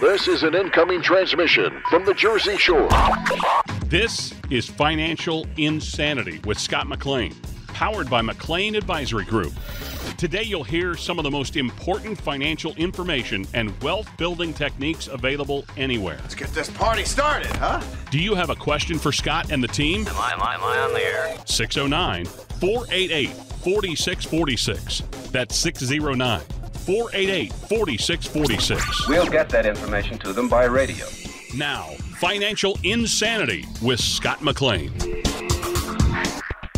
This is an incoming transmission from the Jersey Shore. This is Financial Insanity with Scott McLean, powered by McLean Advisory Group. Today you'll hear some of the most important financial information and wealth-building techniques available anywhere. Let's get this party started, huh? Do you have a question for Scott and the team? Am I on the air? 609-488-4646. That's 609-488-4646. We'll get that information to them by radio. Now, Financial Insanity with Scott McLean.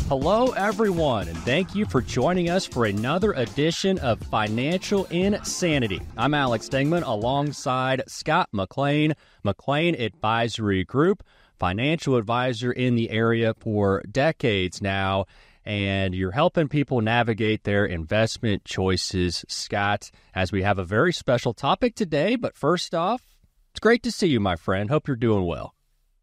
Hello, everyone, and thank you for joining us for another edition of Financial Insanity. I'm Alex Dingman alongside Scott McLean, McLean Advisory Group, financial advisor in the area for decades now, and you're helping people navigate their investment choices, Scott, as we have a very special topic today. But first off, it's great to see you, my friend. Hope you're doing well.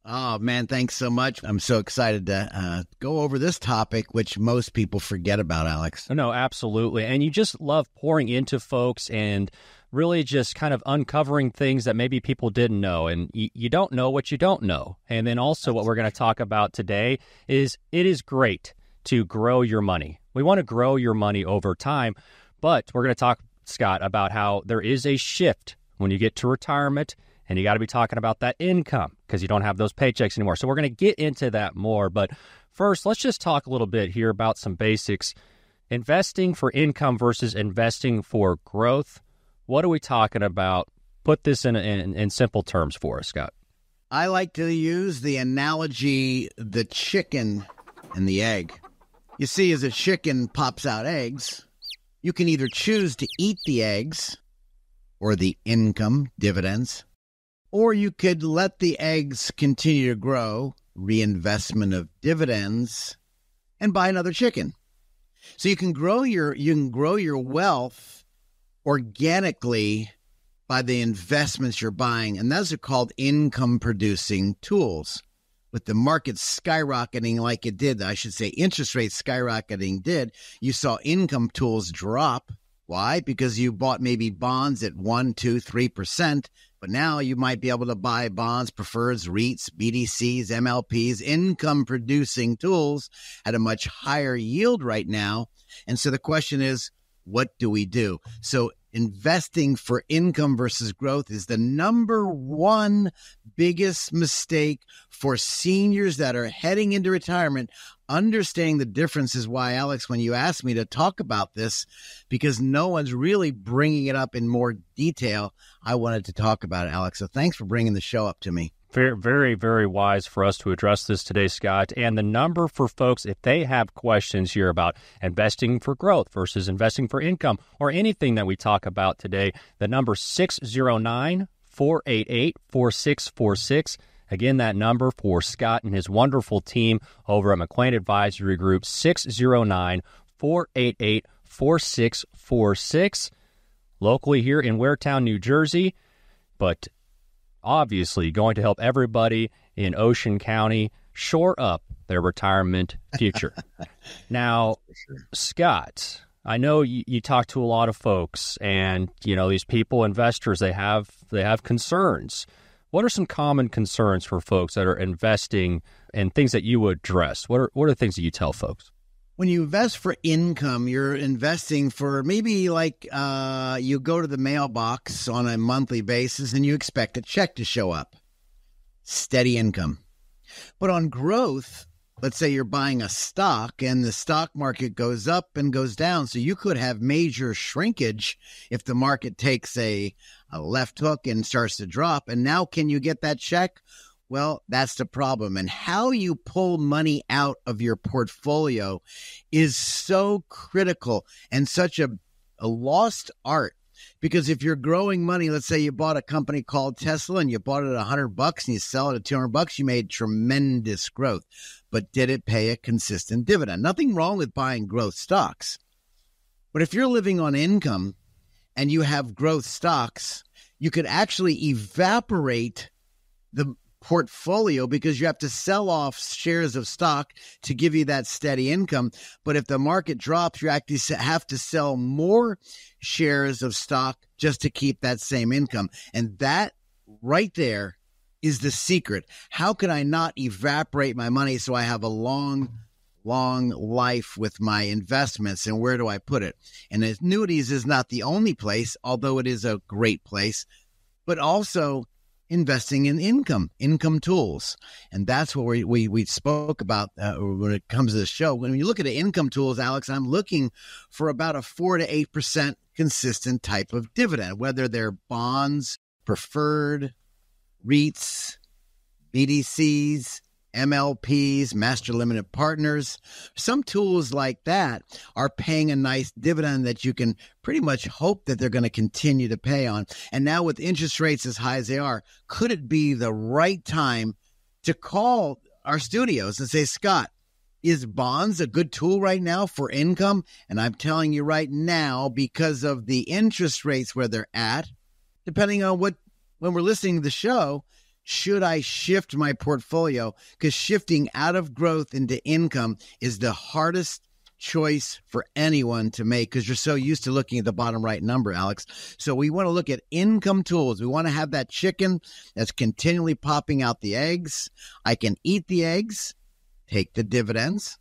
Oh, man, thanks so much. I'm so excited to go over this topic, which most people forget about, Alex. No, absolutely. And you just love pouring into folks and really just kind of uncovering things that maybe people didn't know. And you don't know what you don't know. And then also what we're going to talk about today is it is great to grow your money. We want to grow your money over time, but we're going to talk, Scott, about how there is a shift when you get to retirement. And you got to be talking about that income because you don't have those paychecks anymore. So we're going to get into that more. But first, let's just talk a little bit here about some basics. Investing for income versus investing for growth. What are we talking about? Put this in simple terms for us, Scott. I like to use the analogy, the chicken and the egg. You see, as a chicken pops out eggs, you can either choose to eat the eggs or the income, dividends, or you could let the eggs continue to grow, reinvestment of dividends, and buy another chicken. So you can grow your wealth organically by the investments you're buying, and those are called income-producing tools. With the market skyrocketing like it did, I should say interest rates skyrocketing did, you saw income tools drop. Why? Because you bought maybe bonds at 1%, 2%, 3%, but now you might be able to buy bonds, preferreds, REITs, BDCs, MLPs, income-producing tools at a much higher yield right now. And so the question is, what do we do? So investing for income versus growth is the number one biggest mistake for seniors that are heading into retirement. Understanding the difference is why, Alex, when you asked me to talk about this, because no one's really bringing it up in more detail, I wanted to talk about it, Alex. So thanks for bringing the show up to me. Very, very, very wise for us to address this today, Scott. And the number for folks, if they have questions here about investing for growth versus investing for income or anything that we talk about today, the number 609-488-4646. Again, that number for Scott and his wonderful team over at McLean Advisory Group, 609-488-4646. Locally here in Waretown, New Jersey, but obviously going to help everybody in Ocean County shore up their retirement future. Now, Scott, I know you talk to a lot of folks, and these people, investors, they have concerns. What are some common concerns for folks that are investing and things that you address? What are the things that you tell folks? When you invest for income, you're investing for maybe like you go to the mailbox on a monthly basis and you expect a check to show up. Steady income. But on growth, let's say you're buying a stock and the stock market goes up and goes down. So you could have major shrinkage if the market takes a left hook and starts to drop. And now can you get that check? Well, that's the problem. And how you pull money out of your portfolio is so critical and such a lost art. Because if you're growing money, let's say you bought a company called Tesla and you bought it at $100 and you sell it at $200, you made tremendous growth. But did it pay a consistent dividend? Nothing wrong with buying growth stocks. But if you're living on income and you have growth stocks, you could actually evaporate the portfolio because you have to sell off shares of stock to give you that steady income. But if the market drops, you actually have to sell more shares of stock just to keep that same income. And that right there is the secret. How can I not evaporate my money so I have a long life with my investments, and where do I put it? And annuities is not the only place, although it is a great place, but also investing in income tools. And that's what we spoke about when it comes to the show. When you look at the income tools, Alex, I'm looking for about a 4 to 8% consistent type of dividend, whether they're bonds, preferred, REITs, BDCs, MLPs, master limited partners. Some tools like that are paying a nice dividend that you can pretty much hope that they're going to continue to pay on. And now with interest rates as high as they are, could it be the right time to call our studios and say, Scott, is bonds a good tool right now for income? And I'm telling you right now, because of the interest rates where they're at, depending on when we're listening to the show, should I shift my portfolio? Because shifting out of growth into income is the hardest choice for anyone to make, because you're so used to looking at the bottom right number, Alex. So we want to look at income tools. We want to have that chicken that's continually popping out the eggs. I can eat the eggs, take the dividends,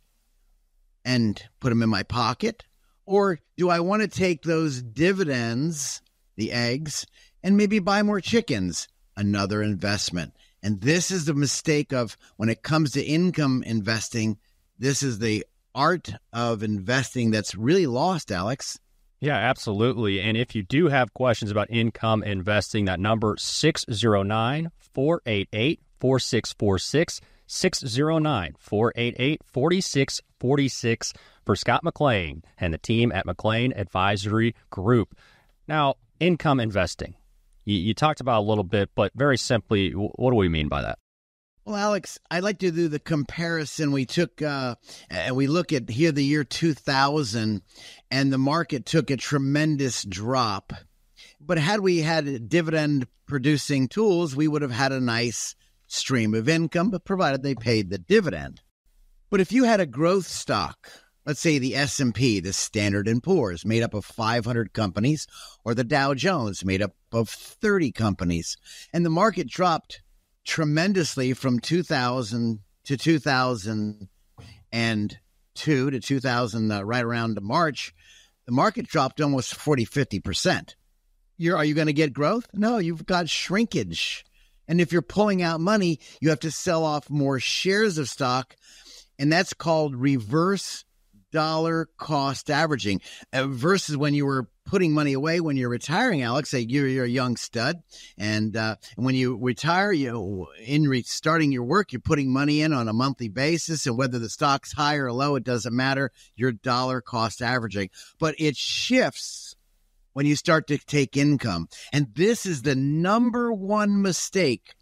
and put them in my pocket. Or do I want to take those dividends, the eggs, and maybe buy more chickens? Another investment. And this is the mistake of when it comes to income investing. This is the art of investing that's really lost, Alex. Yeah, absolutely. And if you do have questions about income investing, that number 609-488-4646, 609-488-4646 for Scott McLean and the team at McLean Advisory Group. Now, income investing. You talked about a little bit, but very simply, what do we mean by that? Well, Alex, I'd like to do the comparison. We took and we look at here the year 2000, and the market took a tremendous drop. But had we had dividend-producing tools, we would have had a nice stream of income, but provided they paid the dividend. But if you had a growth stock, let's say the S&P, the Standard & Poor's, made up of 500 companies, or the Dow Jones, made up of 30 companies, and the market dropped tremendously from 2000 to 2002 to 2000, right around March, the market dropped almost 40-50%. Are you going to get growth? No, you've got shrinkage. And if you're pulling out money, you have to sell off more shares of stock, and that's called reverse dollar cost averaging versus when you were putting money away when you're retiring, Alex. Say you're a young stud, and when you retire, starting your work, you're putting money in on a monthly basis, and whether the stock's high or low, it doesn't matter. You're dollar cost averaging, but it shifts when you start to take income, and this is the number one mistake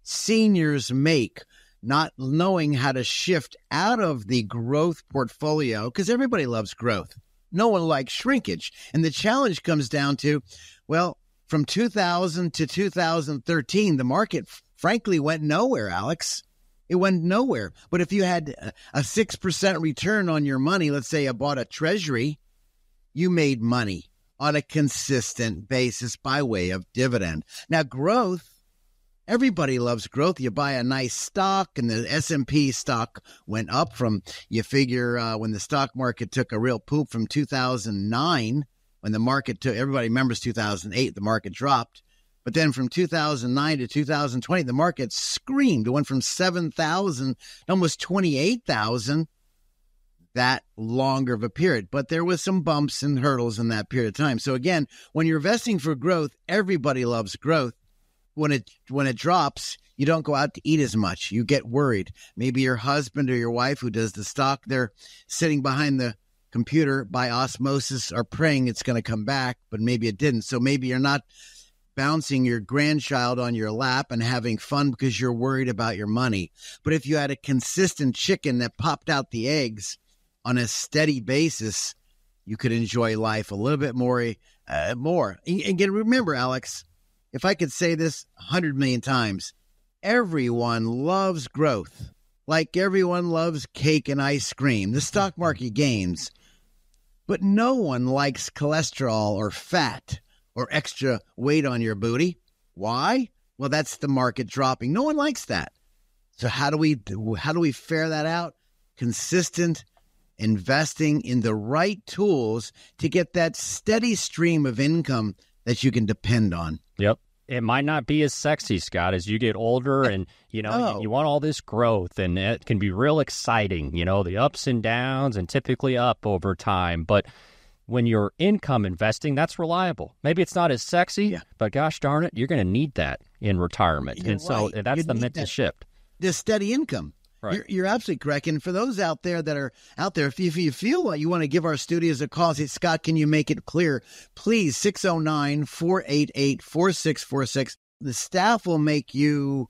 seniors make. Not knowing how to shift out of the growth portfolio, because everybody loves growth. No one likes shrinkage. And the challenge comes down to, well, from 2000 to 2013, the market frankly went nowhere, Alex. It went nowhere. But if you had a 6% return on your money, let's say you bought a treasury, you made money on a consistent basis by way of dividend. Now, growth, everybody loves growth. You buy a nice stock, and the S&P stock went up from, you figure, when the stock market took a real poop from 2009, when the market took, everybody remembers 2008, the market dropped. But then from 2009 to 2020, the market screamed. It went from 7,000 to almost 28,000 that longer of a period. But there was some bumps and hurdles in that period of time. So again, when you're investing for growth, everybody loves growth. When it drops, you don't go out to eat as much. You get worried. Maybe your husband or your wife who does the stock, they're sitting behind the computer by osmosis are praying it's going to come back, but maybe it didn't. So maybe you're not bouncing your grandchild on your lap and having fun because you're worried about your money. But if you had a consistent chicken that popped out the eggs on a steady basis, you could enjoy life a little bit more. And again, remember, Alex, if I could say this 100 million times, everyone loves growth, like everyone loves cake and ice cream. The stock market gains, but no one likes cholesterol or fat or extra weight on your booty. Why? Well, that's the market dropping. No one likes that. So how do we fare that out? Consistent investing in the right tools to get that steady stream of income that you can depend on. Yep. It might not be as sexy, Scott, as you get older and, you want all this growth, and it can be real exciting, the ups and downs, and typically up over time. But when you're income investing, that's reliable. Maybe it's not as sexy, but gosh darn it, you're going to need that in retirement. So that's the mental shift. The steady income. Right. You're absolutely correct. And for those out there that are out there, if you feel like you want to give our studios a call, say, Scott, can you make it clear? Please, 609-488-4646. The staff will make you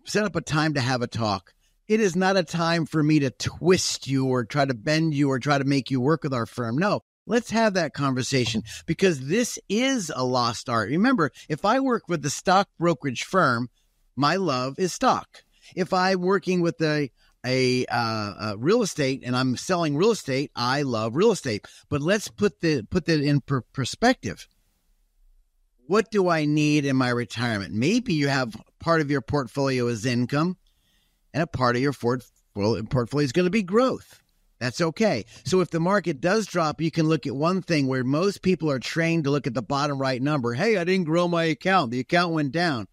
set up a time to have a talk. It is not a time for me to twist you or try to bend you or try to make you work with our firm. No, let's have that conversation, because this is a lost art. Remember, if I work with the stock brokerage firm, my love is stock. If I'm working with a real estate and I'm selling real estate, I love real estate. But let's put that in perspective. What do I need in my retirement? Maybe you have part of your portfolio is income, and a part of your portfolio is going to be growth. That's okay. So if the market does drop, you can look at one thing where most people are trained to look at the bottom right number. Hey, I didn't grow my account. The account went down.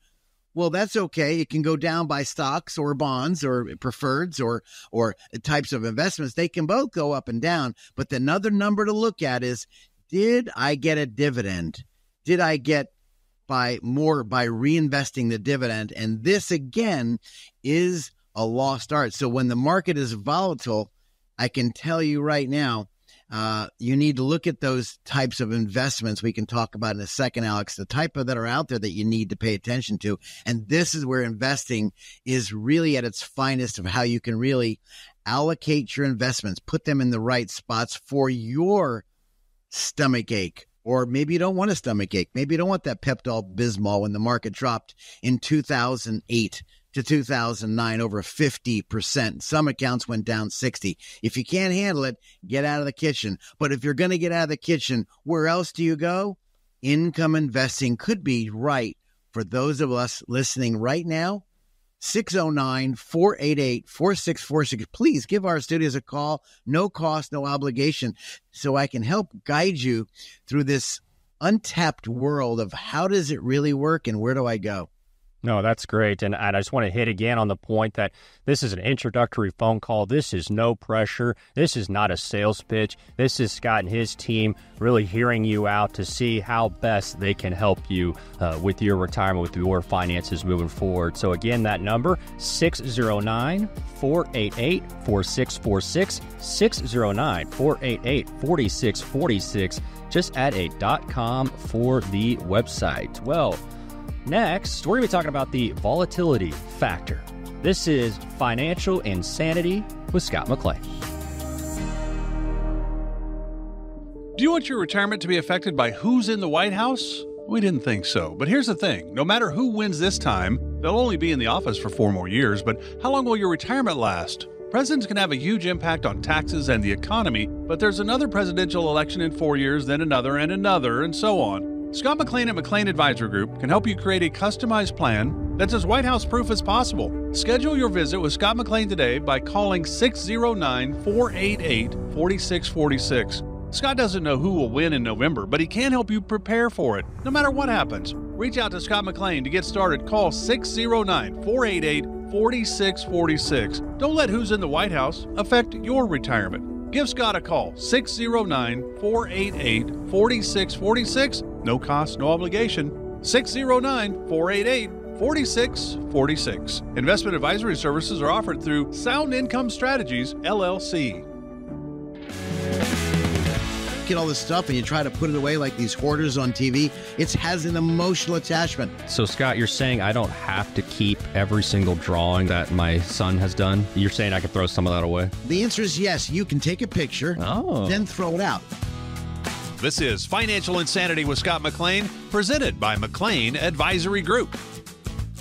Well, that's okay. It can go down by stocks or bonds or preferreds or types of investments. They can both go up and down. But another number to look at is, did I get a dividend? Did I get by reinvesting the dividend? And this, again, is a lost art. So when the market is volatile, I can tell you right now, you need to look at those types of investments we can talk about in a second, Alex, the type of that are out there that you need to pay attention to. And this is where investing is really at its finest, of how you can really allocate your investments, put them in the right spots for your stomach ache. Or maybe you don't want a stomach ache. Maybe you don't want that Pepto-Bismol when the market dropped in 2008 to 2009 over 50%. Some accounts went down 60%. If you can't handle it, get out of the kitchen. But if you're going to get out of the kitchen, where else do you go? Income investing could be right for those of us listening right now. 609-488-4646. Please give our studios a call. No cost, no obligation, so I can help guide you through this untapped world of how does it really work and where do I go? No, that's great. And I just want to hit again on the point that this is an introductory phone call. This is no pressure. This is not a sales pitch. This is Scott and his team really hearing you out to see how best they can help you with your retirement, with your finances moving forward. So again, that number, 609-488-4646, 609-488-4646. Just add a .com for the website. Well, next, we're going to be talking about the volatility factor. This is Financial Insanity with Scott McLean. Do you want your retirement to be affected by who's in the White House? We didn't think so. But here's the thing. No matter who wins this time, they'll only be in the office for 4 more years. But how long will your retirement last? Presidents can have a huge impact on taxes and the economy, but there's another presidential election in 4 years, then another, and so on. Scott McLean at McLean Advisory Group can help you create a customized plan that's as White House proof as possible. Schedule your visit with Scott McLean today by calling 609-488-4646. Scott doesn't know who will win in November, but he can help you prepare for it, no matter what happens. Reach out to Scott McLean to get started. Call 609-488-4646. Don't let who's in the White House affect your retirement. Give Scott a call, 609-488-4646. No cost, no obligation. 609-488-4646. Investment advisory services are offered through Sound Income Strategies, LLC. Get all this stuff and you try to put it away like these hoarders on TV. It has an emotional attachment. So, Scott, you're saying I don't have to keep every single drawing that my son has done? You're saying I could throw some of that away? The answer is yes. You can take a picture, then throw it out. This is Financial Insanity with Scott McLean, presented by McLean Advisory Group.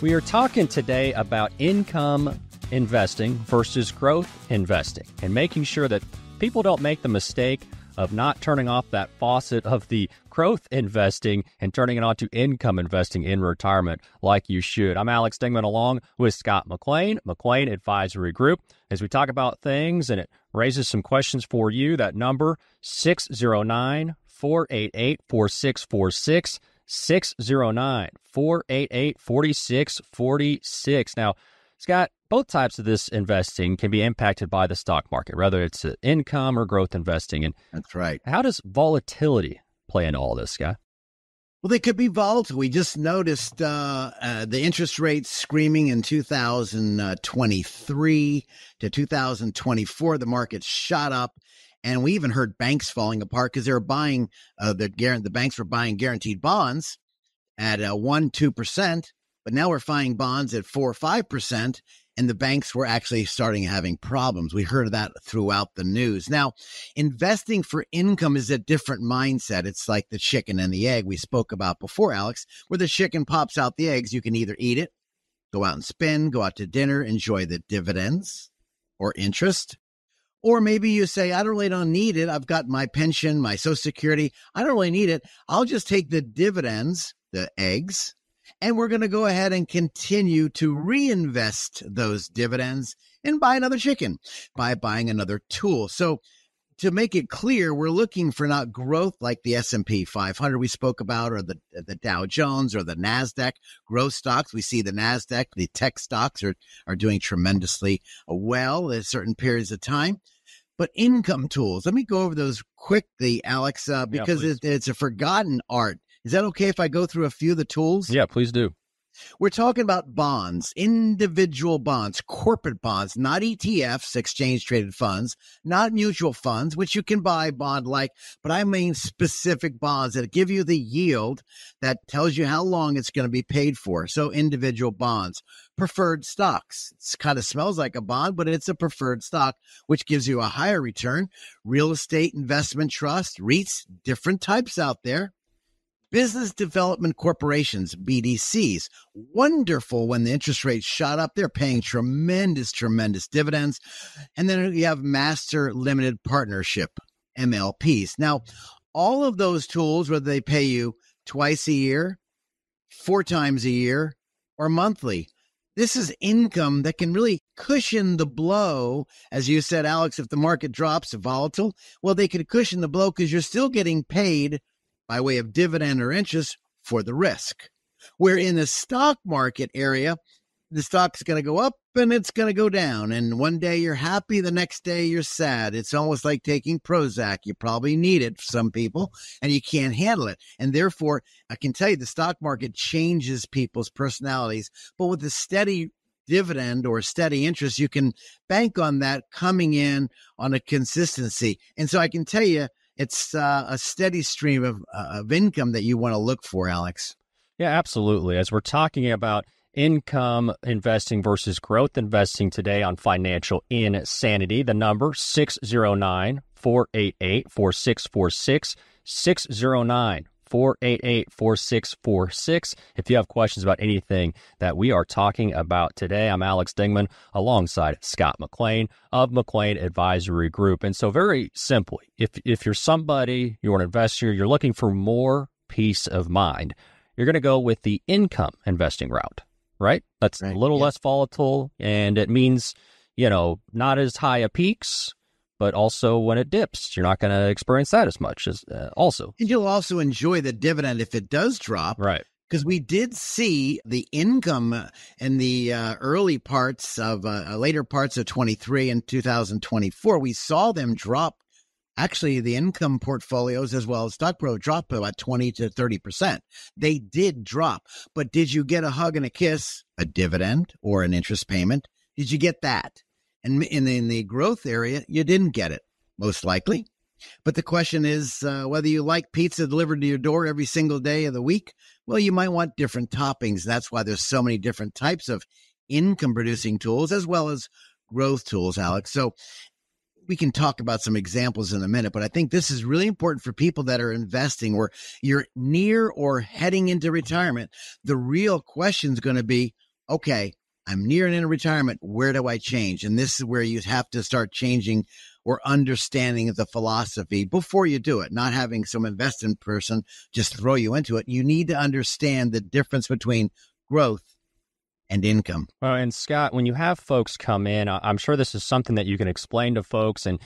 We are talking today about income investing versus growth investing, and making sure that people don't make the mistake of not turning off that faucet of the growth investing and turning it on to income investing in retirement like you should. I'm Alex Dingman along with Scott McLean, McLean Advisory Group. As we talk about things and it raises some questions for you, that number 609-488-4646, 609-488-4646. Now, Scott, both types of this investing can be impacted by the stock market, whether it's income or growth investing. And that's right. How does volatility play into all this, Scott? Well, they could be volatile. We just noticed the interest rates screaming in 2023 to 2024. The market shot up, and we even heard banks falling apart because they were buying the banks were buying guaranteed bonds at 1-2%, but now we're buying bonds at 4 or 5%. And the banks were actually starting having problems. We heard of that throughout the news. Now, investing for income is a different mindset. It's like the chicken and the egg we spoke about before, Alex, where the chicken pops out the eggs. You can either eat it, go out and spend, go out to dinner, enjoy the dividends or interest. Or maybe you say, I don't need it. I've got my pension, my Social Security. I don't really need it. I'll just take the dividends, the eggs, and we're going to go ahead and continue to reinvest those dividends and buy another chicken by buying another tool. So to make it clear, we're looking for not growth like the S&P 500 we spoke about, or the Dow Jones or the NASDAQ growth stocks. We see the NASDAQ, the tech stocks are doing tremendously well at certain periods of time. But income tools, let me go over those quickly, Alex, because it's a forgotten art. Is that okay if I go through a few of the tools? Yeah, please do. We're talking about bonds, individual bonds, corporate bonds, not ETFs, exchange-traded funds, not mutual funds, which you can buy bond-like, but I mean specific bonds that give you the yield that tells you how long it's going to be paid for. So individual bonds, preferred stocks. It kind of smells like a bond, but it's a preferred stock, which gives you a higher return. Real estate investment trust, REITs, different types out there. Business development corporations, BDCs, wonderful when the interest rates shot up. They're paying tremendous dividends. And then you have master limited partnership, MLPs. Now, all of those tools, whether they pay you twice a year, 4 times a year, or monthly, this is income that can really cushion the blow. As you said, Alex, if the market drops, volatile, well, they could cushion the blow because you're still getting paid by way of dividend or interest for the risk. Where in the stock market area, the stock's going to go up and it's going to go down. And one day you're happy, the next day you're sad. It's almost like taking Prozac. You probably need it for some people and you can't handle it. And therefore, I can tell you the stock market changes people's personalities. But with a steady dividend or steady interest, you can bank on that coming in on a consistency. And so I can tell you, it's a steady stream of income that you want to look for, Alex. Yeah, absolutely. As we're talking about income investing versus growth investing today on Financial Insanity, the number 609-488-4646, 609-488-4646. If you have questions about anything that we are talking about today, I'm Alex Dingman alongside Scott McLean of McLean Advisory Group. And so very simply, if you're somebody, you're an investor, you're looking for more peace of mind, you're going to go with the income investing route, right? That's right, a little less volatile, and it means, not as high a peaks, but also when it dips, you're not going to experience that as much as also. And you'll also enjoy the dividend if it does drop. Right. Because we did see the income in the early parts of later parts of 23 and 2024. We saw them drop. Actually, the income portfolios as well as stock pro dropped about 20 to 30%. They did drop. But did you get a hug and a kiss, a dividend or an interest payment? Did you get that? And in the growth area, you didn't get it, most likely. But the question is whether you like pizza delivered to your door every single day of the week. Well, you might want different toppings. That's why there's so many different types of income-producing tools as well as growth tools, Alex. So we can talk about some examples in a minute, but I think this is really important for people that are investing or you're near or heading into retirement. The real question is going to be, okay, I'm near and in retirement. Where do I change? And this is where you have to start changing or understanding the philosophy before you do it, not having some investing person just throw you into it. You need to understand the difference between growth and income. Well, and Scott, when you have folks come in, I'm sure this is something that you can explain to folks. And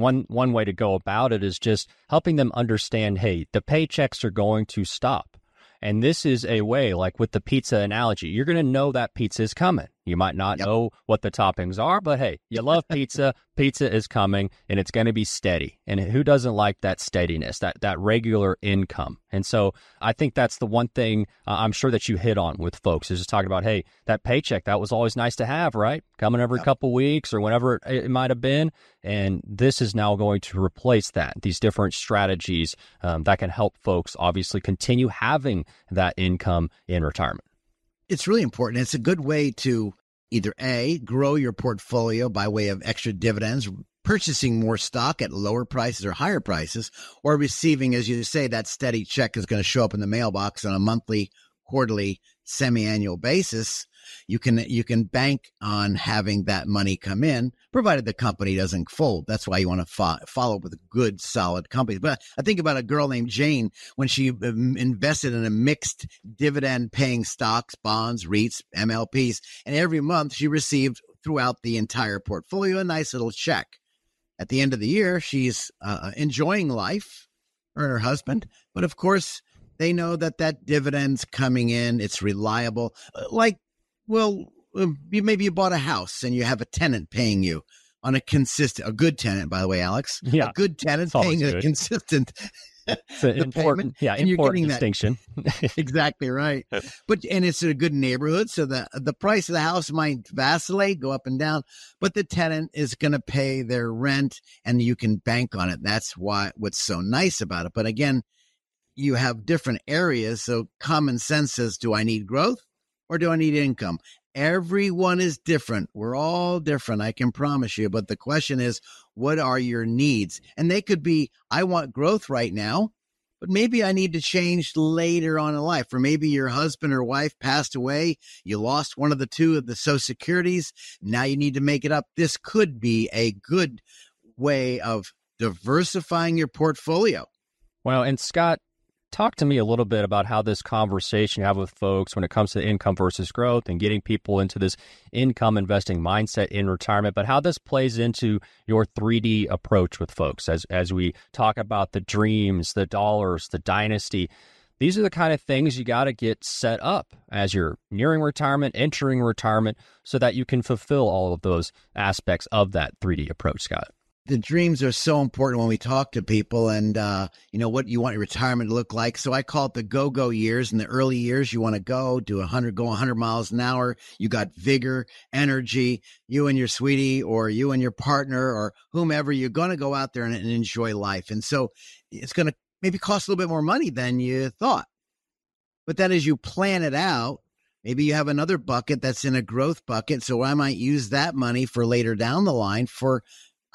one way to go about it is just helping them understand, hey, the paychecks are going to stop. And this is a way, like with the pizza analogy, you're going to know that pizza is coming. You might not know what the toppings are, but hey, you love pizza. Pizza is coming, and it's going to be steady. And who doesn't like that steadiness, that regular income? And so I think that's the one thing I'm sure that you hit on with folks is just talking about, hey, that paycheck, that was always nice to have, right? Coming every couple weeks or whenever it might have been. And this is now going to replace that, these different strategies that can help folks obviously continue having that income in retirement. It's really important. It's a good way to either A, grow your portfolio by way of extra dividends, purchasing more stock at lower prices or higher prices, or receiving, as you say, that steady check is going to show up in the mailbox on a monthly, quarterly, semi-annual basis. You can bank on having that money come in, provided the company doesn't fold. That's why you want to follow with a good, solid company. But I think about a girl named Jane when she invested in a mixed dividend-paying stocks, bonds, REITs, MLPs, and every month she received throughout the entire portfolio a nice little check. At the end of the year, she's enjoying life, her and her husband, but of course they know that dividend's coming in. It's reliable. Maybe you bought a house and you have a tenant paying you on a good tenant, by the way, Alex. Yeah, a good tenant paying a consistent. It's an important distinction. Exactly right. And it's in a good neighborhood, so the price of the house might vacillate, go up and down, but the tenant is going to pay their rent, and you can bank on it. That's what's so nice about it. But again, you have different areas, so common sense says, do I need growth or do I need income? Everyone is different. We're all different, I can promise you. But the question is, what are your needs? And they could be, I want growth right now, but maybe I need to change later on in life. Or maybe your husband or wife passed away. You lost one of the two of the Social Securities. Now you need to make it up. This could be a good way of diversifying your portfolio. Well, and Scott, talk to me a little bit about how this conversation you have with folks when it comes to income versus growth and getting people into this income investing mindset in retirement, but how this plays into your 3D approach with folks as we talk about the dreams, the dollars, the dynasty. These are the kind of things you got to get set up as you're nearing retirement, entering retirement, so that you can fulfill all of those aspects of that 3D approach, Scott. The dreams are so important when we talk to people and, what you want your retirement to look like. So I call it the go-go years. In the early years, you want to go 100 miles an hour. You got vigor, energy, you and your sweetie or you and your partner or whomever, you're going to go out there and enjoy life. And so it's going to maybe cost a little bit more money than you thought. But then as you plan it out, maybe you have another bucket that's in a growth bucket. So I might use that money for later down the line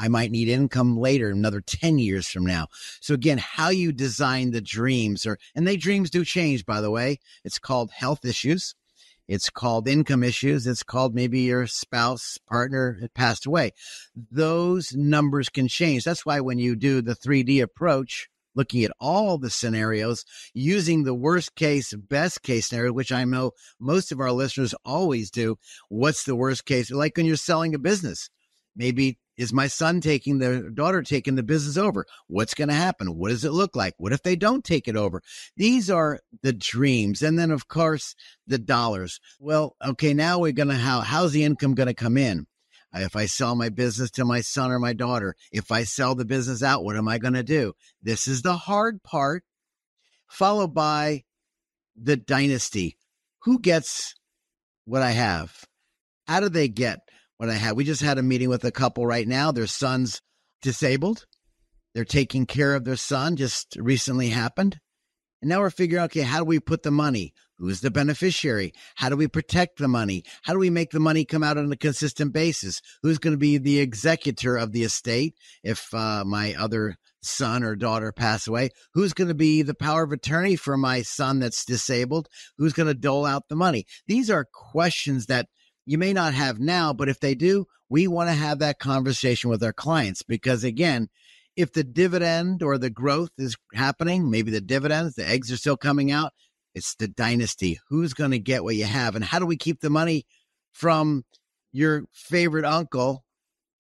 I might need income later, another 10 years from now. So again, how you design the dreams dreams do change, by the way. It's called health issues. It's called income issues. It's called maybe your spouse, partner had passed away. Those numbers can change. That's why when you do the 3D approach, looking at all the scenarios, using the worst case, best case scenario, which I know most of our listeners always do. What's the worst case? Like when you're selling a business, maybe is my son daughter taking the business over? What's going to happen? What does it look like? What if they don't take it over? These are the dreams. And then, of course, the dollars. Well, okay, now we're going to, how's the income going to come in? If I sell my business to my son or my daughter, if I sell the business out, what am I going to do? This is the hard part, followed by the dynasty. Who gets what I have? How do they get what I have? We just had a meeting with a couple right now. Their son's disabled. They're taking care of their son, just recently happened. And now we're figuring out, okay, how do we put the money? Who's the beneficiary? How do we protect the money? How do we make the money come out on a consistent basis? Who's going to be the executor of the estate if my other son or daughter pass away? Who's going to be the power of attorney for my son that's disabled? Who's going to dole out the money? These are questions that you may not have now, but if they do, we want to have that conversation with our clients because, again, if the dividend or the growth is happening, maybe the dividends, the eggs are still coming out, it's the dynasty. Who's going to get what you have? And how do we keep the money from your favorite uncle,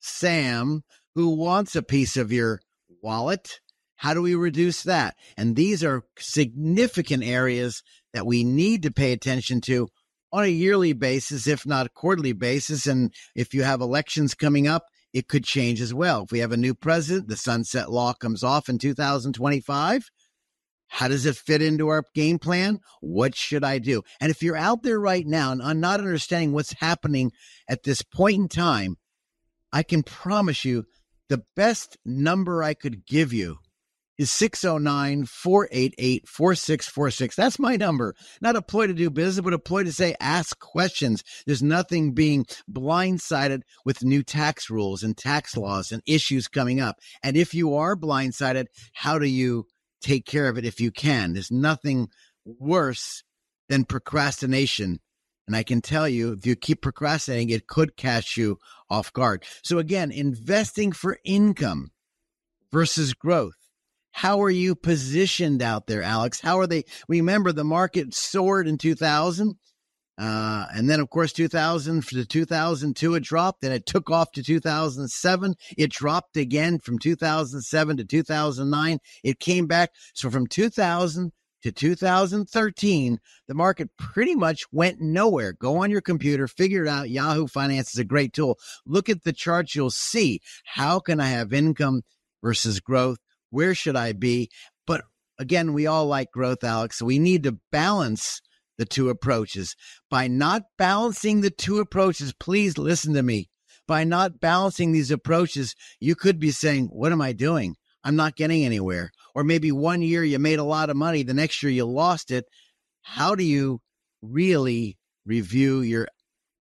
Sam, who wants a piece of your wallet? How do we reduce that? And these are significant areas that we need to pay attention to on a yearly basis, if not a quarterly basis. And if you have elections coming up, it could change as well. If we have a new president, the sunset law comes off in 2025. How does it fit into our game plan? What should I do? And if you're out there right now and I'm not understanding what's happening at this point in time, I can promise you the best number I could give you is 609-488-4646. That's my number. Not a ploy to do business, but a ploy to say ask questions. There's nothing being blindsided with new tax rules and tax laws and issues coming up. And if you are blindsided, how do you take care of it if you can? There's nothing worse than procrastination. And I can tell you, if you keep procrastinating, it could catch you off guard. So again, investing for income versus growth. How are you positioned out there, Alex? How are they? Remember, the market soared in 2000. And then, of course, 2000 to 2002, it dropped. Then it took off to 2007. It dropped again from 2007 to 2009. It came back. So from 2000 to 2013, the market pretty much went nowhere. Go on your computer, figure it out. Yahoo Finance is a great tool. Look at the charts. You'll see, how can I have income versus growth? Where should I be? But again, we all like growth, Alex. So we need to balance the two approaches. By not balancing the two approaches, please listen to me. By not balancing these approaches, you could be saying, what am I doing? I'm not getting anywhere. Or maybe one year you made a lot of money, the next year you lost it. How do you really review your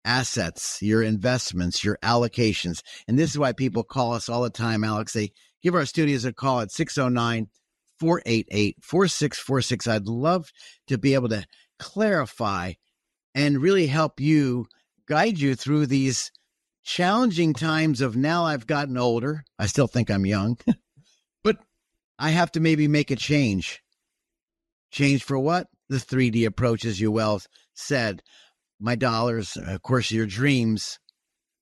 assets, your investments, your allocations? And this is why people call us all the time, Alex. They give our studios a call at 609-488-4646. I'd love to be able to clarify and really help you, guide you through these challenging times of now I've gotten older. I still think I'm young, but I have to maybe make a change. Change for what? The 3D approach, as you well said. My dollars, of course, your dreams,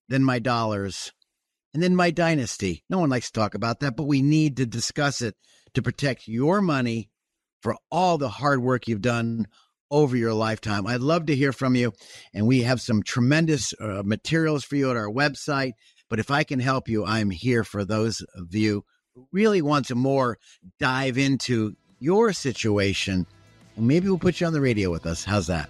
then my dollars, and then my dynasty. No one likes to talk about that, but we need to discuss it to protect your money for all the hard work you've done over your lifetime. I'd love to hear from you, and we have some tremendous materials for you at our website. But if I can help you, I'm here for those of you who really want to more dive into your situation. And maybe we'll put you on the radio with us. How's that?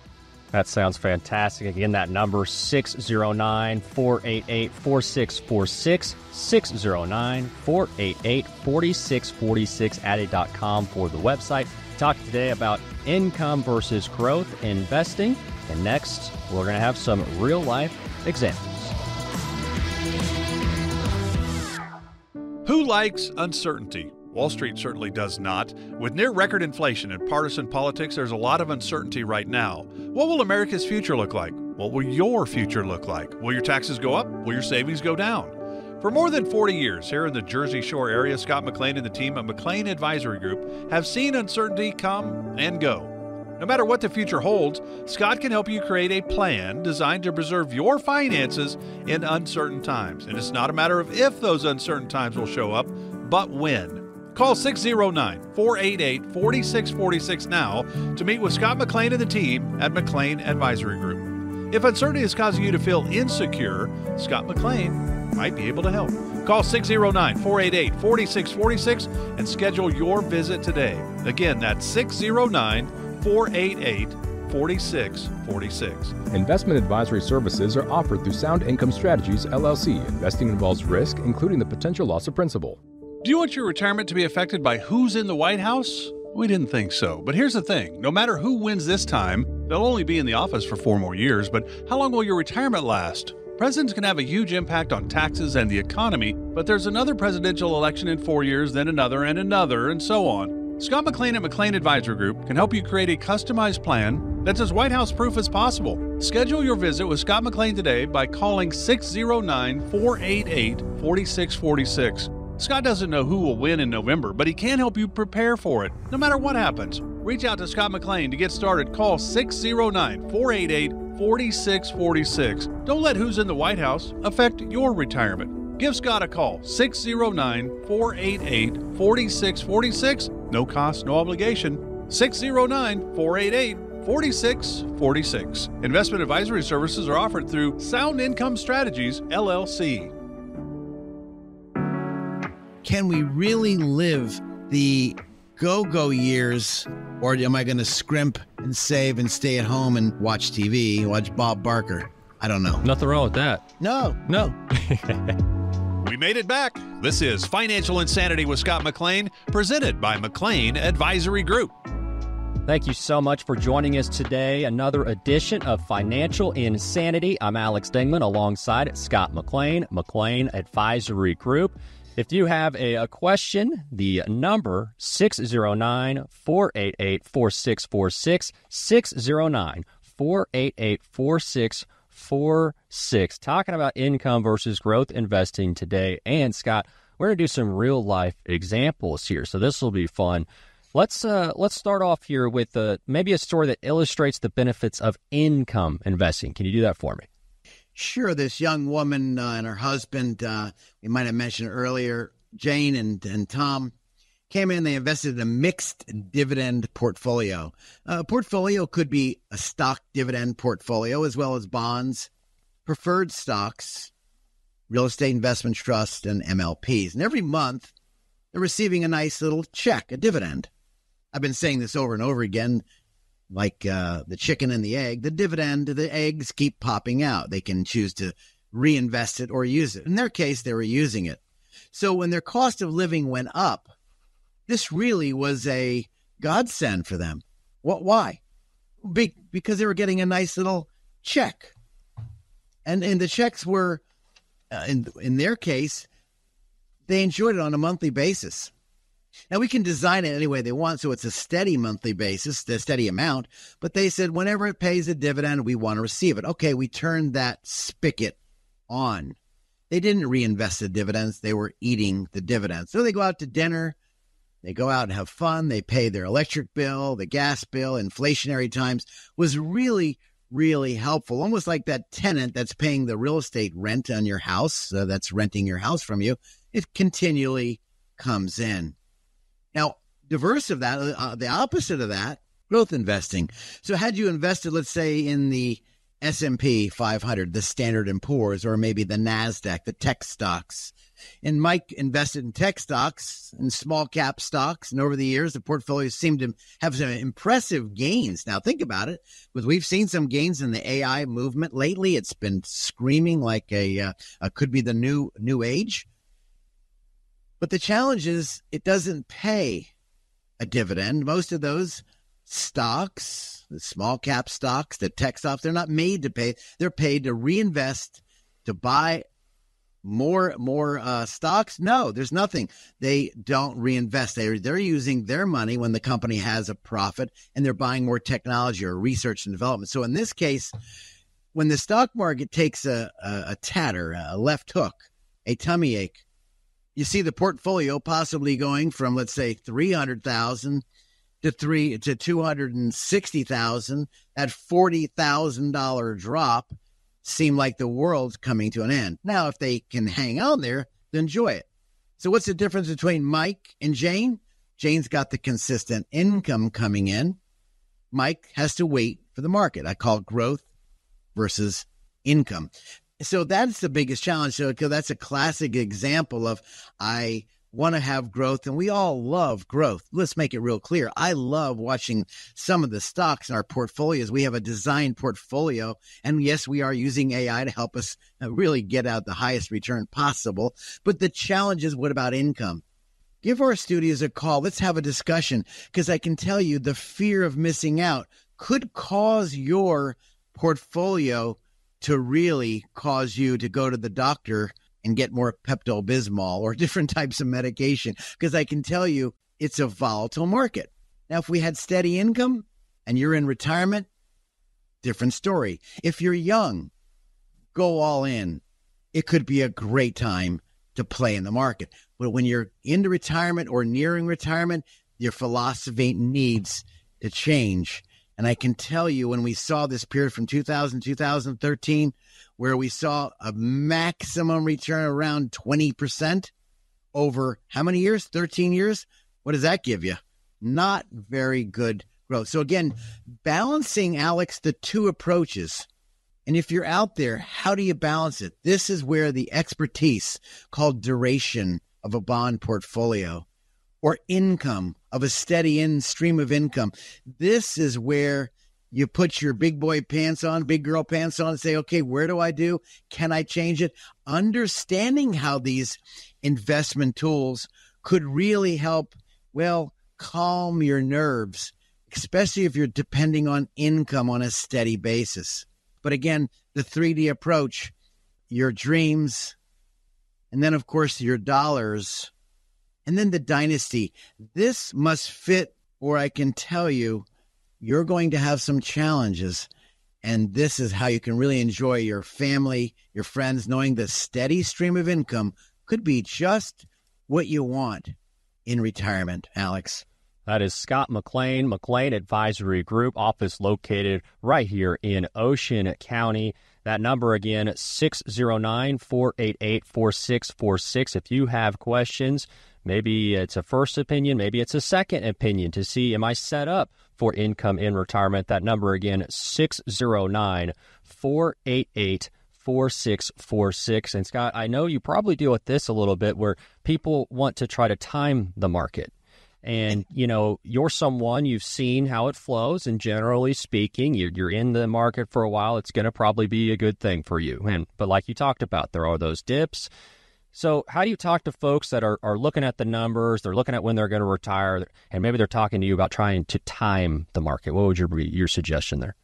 That sounds fantastic. Again, that number 609-488-4646, 609-488-4646, addy.com for the website. Talk today about income versus growth investing. And next, we're going to have some real-life examples. Who likes uncertainty? Wall Street certainly does not. With near-record inflation and partisan politics, there's a lot of uncertainty right now. What will America's future look like? What will your future look like? Will your taxes go up? Will your savings go down? For more than 40 years here in the Jersey Shore area, Scott McLean and the team at McLean Advisory Group have seen uncertainty come and go. No matter what the future holds, Scott can help you create a plan designed to preserve your finances in uncertain times. And it's not a matter of if those uncertain times will show up, but when. Call 609-488-4646 now to meet with Scott McLean and the team at McLean Advisory Group. If uncertainty is causing you to feel insecure, Scott McLean might be able to help. Call 609-488-4646 and schedule your visit today. Again, that's 609-488-4646. Investment advisory services are offered through Sound Income Strategies, LLC. Investing involves risk, including the potential loss of principal. Do you want your retirement to be affected by who's in the White House? We didn't think so. But here's the thing. No matter who wins this time, they'll only be in the office for 4 more years. But how long will your retirement last? Presidents can have a huge impact on taxes and the economy, but there's another presidential election in 4 years, then another, and so on. Scott McLean at McLean Advisory Group can help you create a customized plan that's as White House proof as possible. Schedule your visit with Scott McLean today by calling 609-488-4646. Scott doesn't know who will win in November, but he can help you prepare for it, no matter what happens. Reach out to Scott McLean to get started. Call 609-488-4646. Don't let who's in the White House affect your retirement. Give Scott a call, 609-488-4646. No cost, no obligation. 609-488-4646. Investment advisory services are offered through Sound Income Strategies, LLC. Can we really live the go-go years, or am I going to scrimp and save and stay at home and watch TV, watch Bob Barker? I don't know. Nothing wrong with that. No. We made it back. This is Financial Insanity with Scott McLean, presented by McLean Advisory Group. Thank you so much for joining us today. Another edition of Financial Insanity. I'm Alex Dingman alongside Scott McLean, McLean Advisory Group. If you have a question, the number 609-488-4646, 609-488-4646. Talking about income versus growth investing today. And Scott, we're going to do some real life examples here, so this will be fun. Let's start off here with maybe a story that illustrates the benefits of income investing. Can you do that for me? Sure. This young woman and her husband, we might have mentioned earlier, Jane and Tom, came in. They invested in a mixed dividend portfolio. A portfolio could be a stock dividend portfolio as well as bonds, preferred stocks, real estate investment trust, and MLPs. And every month, they're receiving a nice little check, a dividend. I've been saying this over and over again, like the chicken and the egg. The dividend, the eggs keep popping out. They can choose to reinvest it or use it. In their case, they were using it. So when their cost of living went up, this really was a godsend for them. Why? Because they were getting a nice little check. And the checks were, in their case, they enjoyed it on a monthly basis. Now, we can design it any way they want, so it's a steady monthly basis, a steady amount. But they said whenever it pays a dividend, we want to receive it. Okay, we turned that spigot on. They didn't reinvest the dividends. They were eating the dividends. So they go out to dinner. They go out and have fun. They pay their electric bill, the gas bill. Inflationary times was really, really helpful. Almost like that tenant that's paying the real estate rent on your house, that's renting your house from you. It continually comes in. Now, diverse of that, the opposite of that, growth investing. So had you invested, let's say, in the S&P 500, the Standard & Poor's, or maybe the NASDAQ, the tech stocks, and Mike invested in tech stocks and small cap stocks, and over the years, the portfolio seemed to have some impressive gains. Now, think about it. We've seen some gains in the AI movement lately. It's been screaming like could be the new age. But the challenge is it doesn't pay a dividend. Most of those stocks, the small cap stocks, the tech stocks, they're not made to pay. They're paid to reinvest, to buy more stocks. No, there's nothing. They don't reinvest. They're using their money when the company has a profit, and they're buying more technology or research and development. So in this case, when the stock market takes a tatter, a left hook, a tummy ache, you see the portfolio possibly going from, let's say, $300,000 to $260,000. That $40,000 drop seemed like the world's coming to an end. Now, if they can hang on there, then enjoy it. So what's the difference between Mike and Jane? Jane's got the consistent income coming in. Mike has to wait for the market. I call it growth versus income. So that's the biggest challenge. So that's a classic example of I want to have growth, and we all love growth. Let's make it real clear. I love watching some of the stocks in our portfolios. We have a designed portfolio, and yes, we are using AI to help us really get out the highest return possible. But the challenge is, what about income? Give our studios a call. Let's have a discussion, because I can tell you the fear of missing out could cause your portfolio to really cause you to go to the doctor and get more Pepto-Bismol or different types of medication, because I can tell you it's a volatile market. Now, if we had steady income and you're in retirement, different story. If you're young, go all in. It could be a great time to play in the market. But when you're into retirement or nearing retirement, your philosophy needs to change. And I can tell you, when we saw this period from 2000 to 2013, where we saw a maximum return around 20% over how many years? 13 years? What does that give you? Not very good growth. So again, balancing, Alex, the two approaches. And if you're out there, how do you balance it? This is where the expertise called duration of a bond portfolio or income of a steady stream of income. This is where you put your big boy pants on, big girl pants on and say, okay, where do I do? Can I change it? Understanding how these investment tools could really help, well, calm your nerves, especially if you're depending on income on a steady basis. But again, the 3D approach, your dreams, and then, of course, your dollars, and then the dynasty. This must fit, or I can tell you, you're going to have some challenges. And this is how you can really enjoy your family, your friends, knowing the steady stream of income could be just what you want in retirement, Alex. That is Scott McLean, McLean Advisory Group, office located right here in Ocean County. That number again, 609-488-4646. If you have questions, maybe it's a first opinion, maybe it's a second opinion to see, am I set up for income in retirement? That number again, 609-488-4646. And Scott, I know you probably deal with this a little bit where people want to try to time the market. And, you know, you're someone, you've seen how it flows, and generally speaking, you're in the market for a while, it's going to probably be a good thing for you. But like you talked about, there are those dips. So how do you talk to folks that are looking at the numbers, they're looking at when they're going to retire, and maybe they're talking to you about trying to time the market? What would your suggestion there?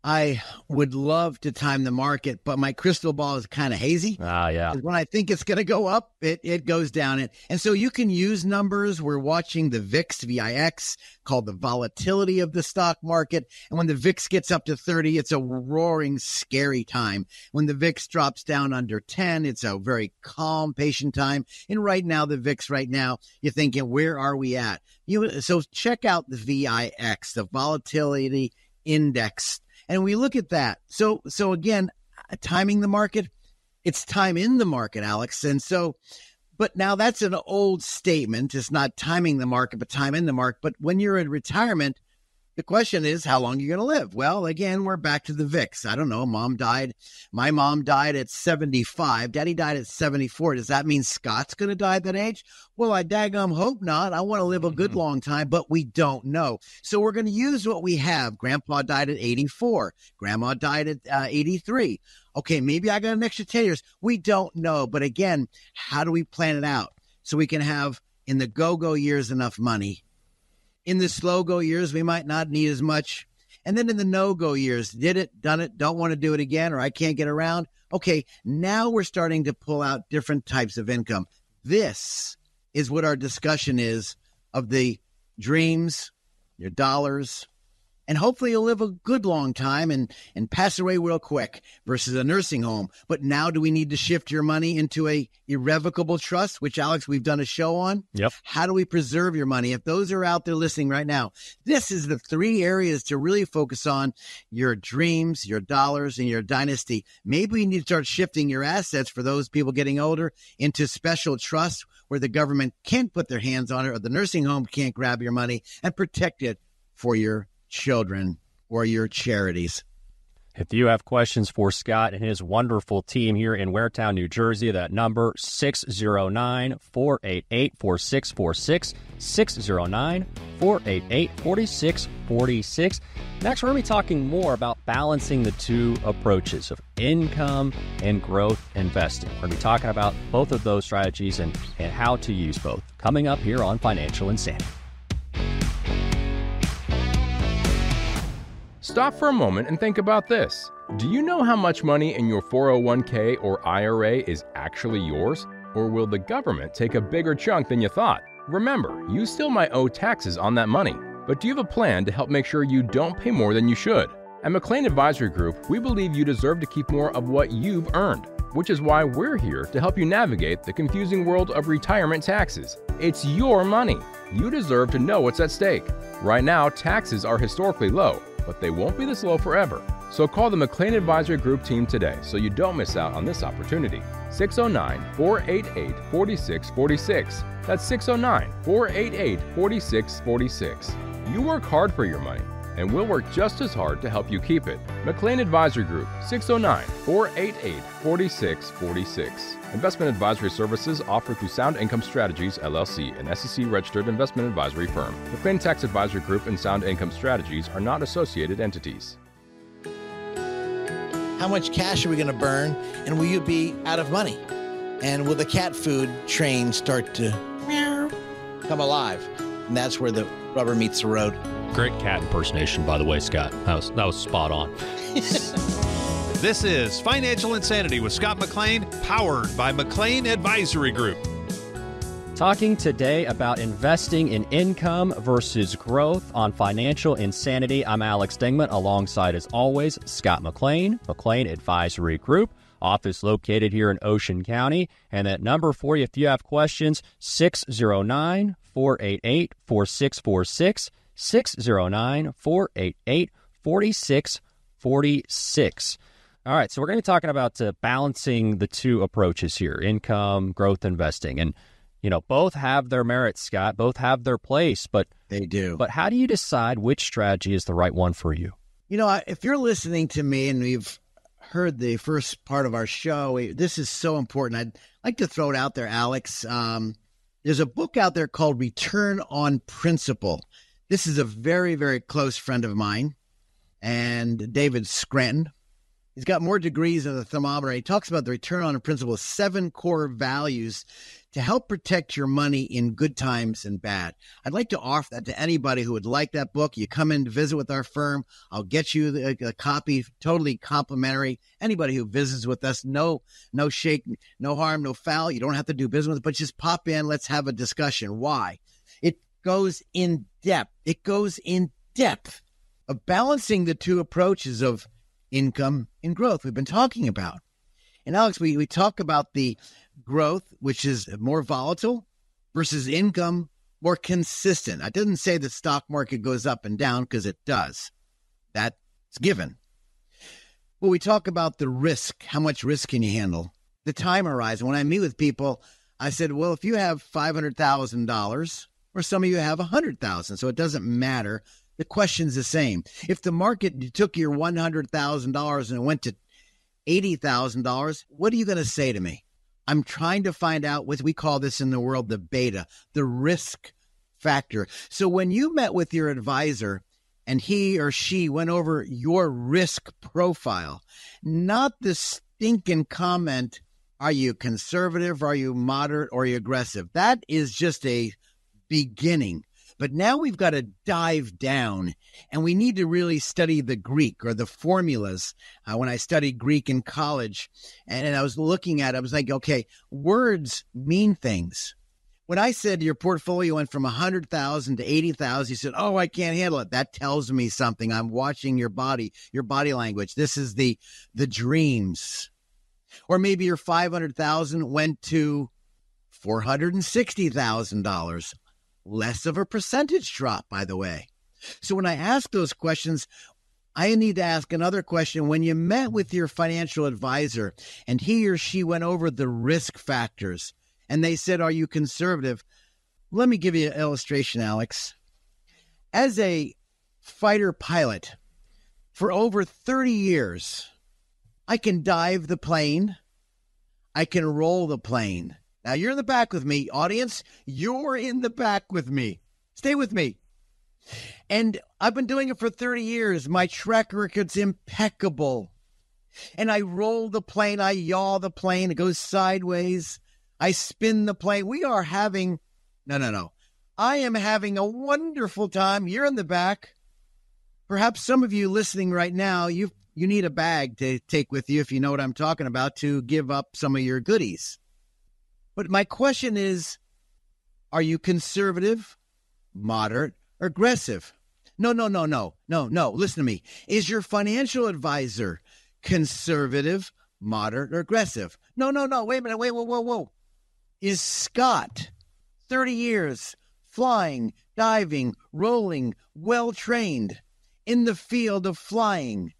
I would love to time the market, but my crystal ball is kind of hazy. Yeah. When I think it's going to go up, it goes down. And so you can use numbers. We're watching the VIX, VIX, called the volatility of the stock market. And when the VIX gets up to 30, it's a roaring, scary time. When the VIX drops down under 10, it's a very calm, patient time. And right now, the VIX right now, you're thinking, where are we at? So check out the VIX, the volatility index. And we look at that. So again, timing the market, it's time in the market, Alex. And so, but now that's an old statement. It's not timing the market, but time in the market. But when you're in retirement, the question is, how long are you going to live? Well, again, we're back to the VIX. I don't know. My mom died at 75. Daddy died at 74. Does that mean Scott's going to die at that age? Well, I daggum hope not. I want to live a good long time, but we don't know. So we're going to use what we have. Grandpa died at 84. Grandma died at 83. Okay, maybe I got an extra 10 years. We don't know. But again, how do we plan it out so we can have in the go-go years enough money? In the slow-go years, we might not need as much. And then in the no-go years, did it, done it, don't want to do it again, or I can't get around. Okay, now we're starting to pull out different types of income. This is what our discussion is of the dreams, your dollars, and hopefully you'll live a good long time and pass away real quick versus a nursing home. But now do we need to shift your money into a irrevocable trust, which, Alex, we've done a show on? Yep. How do we preserve your money? If those are out there listening right now, this is the 3 areas to really focus on: your dreams, your dollars, and your dynasty. Maybe you need to start shifting your assets for those people getting older into special trusts where the government can't put their hands on it or the nursing home can't grab your money, and protect it for your children or your charities. If you have questions for Scott and his wonderful team here in Waretown, New Jersey, that number 609-488-4646, 609-488-4646. Next, we're going to be talking more about balancing the two approaches of income and growth investing. We're going to be talking about both of those strategies and how to use both. Coming up here on Financial Insanity. Stop for a moment and think about this. Do you know how much money in your 401k or IRA is actually yours? Or will the government take a bigger chunk than you thought? Remember, you still might owe taxes on that money, but do you have a plan to help make sure you don't pay more than you should? At McLean Advisory Group, we believe you deserve to keep more of what you've earned, which is why we're here to help you navigate the confusing world of retirement taxes. It's your money. You deserve to know what's at stake. Right now, taxes are historically low, but they won't be this low forever. So call the McLean Advisory Group team today so you don't miss out on this opportunity. 609-488-4646. That's 609-488-4646. You work hard for your money, and we'll work just as hard to help you keep it. McLean Advisory Group, 609-488-4646. Investment advisory services offered through Sound Income Strategies, LLC, an SEC-registered investment advisory firm. McLean Tax Advisory Group and Sound Income Strategies are not associated entities. How much cash are we going to burn, and will you be out of money? And will the cat food train start to come alive? And that's where the rubber meets the road. Great cat impersonation, by the way, Scott. That was spot on. This is Financial Insanity with Scott McLean, powered by McLean Advisory Group. Talking today about investing in income versus growth on Financial Insanity. I'm Alex Dingman, alongside, as always, Scott McLean, McLean Advisory Group, office located here in Ocean County. And that number for you, if you have questions, 609-488-4646, 609-488-4646. All right, so we're going to be talking about balancing the two approaches here, income, growth, investing. And both have their merits, Scott. Both have their place, but they do. But how do you decide which strategy is the right one for you? If you're listening to me and we've heard the first part of our show, this is so important. I'd like to throw it out there, Alex. There's a book out there called Return on Principle. This is a very, very close friend of mine, and David Scranton. He's got more degrees than the thermometer. He talks about the return on principle, 7 core values to help protect your money in good times and bad. I'd like to offer that to anybody who would like that book. You come in to visit with our firm. I'll get you a copy, totally complimentary. Anybody who visits with us, no shake, no harm, no foul. You don't have to do business with it, but just pop in. Let's have a discussion. Why? It goes in depth. It goes in depth of balancing the two approaches of income and growth we've been talking about. And Alex, we talk about the growth, which is more volatile, versus income, more consistent. I didn't say the stock market goes up and down, because it does. That's given. Well, we talk about the risk. How much risk can you handle? The time horizon. When I meet with people, I said, well, if you have $500,000, or some of you have $100,000, so it doesn't matter. The question's the same. If the market took your $100,000 and it went to $80,000, what are you going to say to me? I'm trying to find out what we call this in the world, the beta, the risk factor. So when you met with your advisor and he or she went over your risk profile, not the stinking comment, are you conservative, are you moderate, or are you aggressive? That is just a beginning. But now we've got to dive down, and we need to really study the Greek or the formulas. When I studied Greek in college, and I was looking at it, I was like, okay, words mean things. When I said your portfolio went from 100,000 to 80,000, you said, oh, I can't handle it. That tells me something. I'm watching your body language. This is the dreams. Or maybe your 500,000 went to $460,000. Less of a percentage drop, by the way. So when I ask those questions, I need to ask another question. When you met with your financial advisor and he or she went over the risk factors and they said, are you conservative? Let me give you an illustration, Alex. As a fighter pilot for over 30 years, I can dive the plane. I can roll the plane. Now, you're in the back with me, audience. You're in the back with me. Stay with me. And I've been doing it for 30 years. My track record's impeccable. And I roll the plane. I yaw the plane. It goes sideways. I spin the plane. We are having... No. I am having a wonderful time. You're in the back. Perhaps some of you listening right now, you need a bag to take with you, if you know what I'm talking about, to give up some of your goodies. But my question is, are you conservative, moderate, or aggressive? No. Listen to me. Is your financial advisor conservative, moderate, or aggressive? No. Wait a minute. Whoa. Is Scott 30 years flying, diving, rolling, well-trained in the field of flying?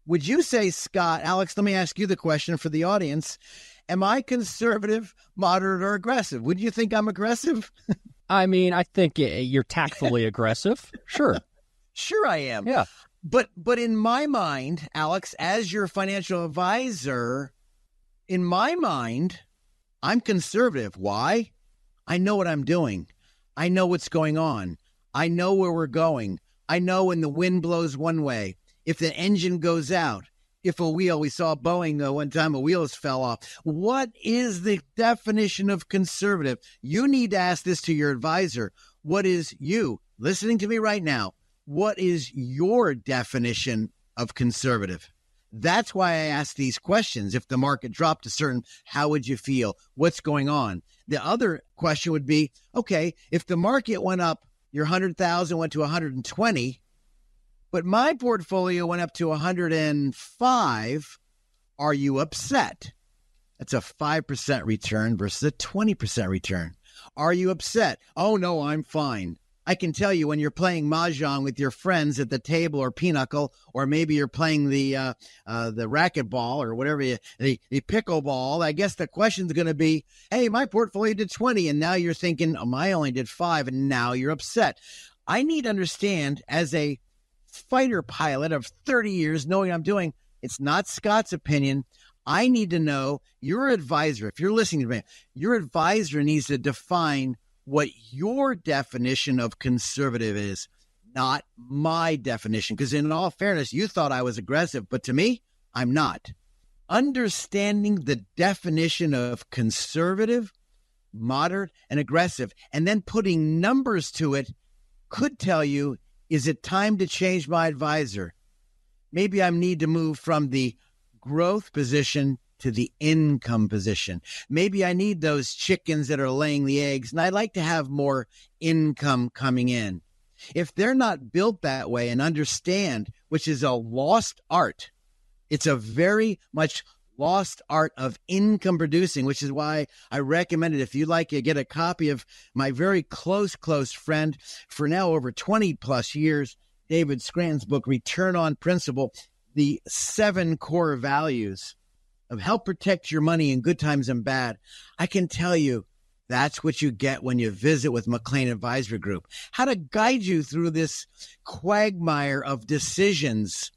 Would you say, Scott, Alex, let me ask you the question for the audience. Am I conservative, moderate, or aggressive? Would you think I'm aggressive? I mean, I think you're tactfully aggressive. Sure. Sure I am. Yeah. But in my mind, Alex, as your financial advisor, in my mind, I'm conservative. Why? I know what I'm doing. I know what's going on. I know where we're going. I know when the wind blows one way, if the engine goes out, if a wheel, we saw Boeing one time, a wheel fell off. What is the definition of conservative? You need to ask this to your advisor. What is you, listening to me right now, what is your definition of conservative? That's why I ask these questions. If the market dropped a certain, how would you feel? What's going on? The other question would be, okay, if the market went up, your 100,000 went to 120, but my portfolio went up to 105, are you upset? That's a 5% return versus a 20% return. Are you upset? Oh, no, I'm fine. I can tell you when you're playing mahjong with your friends at the table or pinochle, or maybe you're playing the racquetball or whatever, the pickleball, I guess the question's going to be, hey, my portfolio did 20, and now you're thinking, oh, I only did 5, and now you're upset. I need to understand, as a fighter pilot of 30 years, knowing what I'm doing, it's not Scott's opinion. I need to know, your advisor, if you're listening to me, your advisor needs to define what your definition of conservative is, not my definition. Because in all fairness, you thought I was aggressive, but to me, I'm not. Understanding the definition of conservative, moderate, and aggressive, and then putting numbers to it could tell you, is it time to change my advisor? Maybe I need to move from the growth position to the income position. Maybe I need those chickens that are laying the eggs, and I'd like to have more income coming in. If they're not built that way and understand, which is a lost art, it's a very much lost art of income producing, which is why I recommend it. If you'd like to get a copy of my very close friend for now over 20 plus years, David Scranton's book, Return on Principle, the 7 core values of help protect your money in good times and bad. I can tell you that's what you get when you visit with McLean Advisory Group. How to guide you through this quagmire of decisions.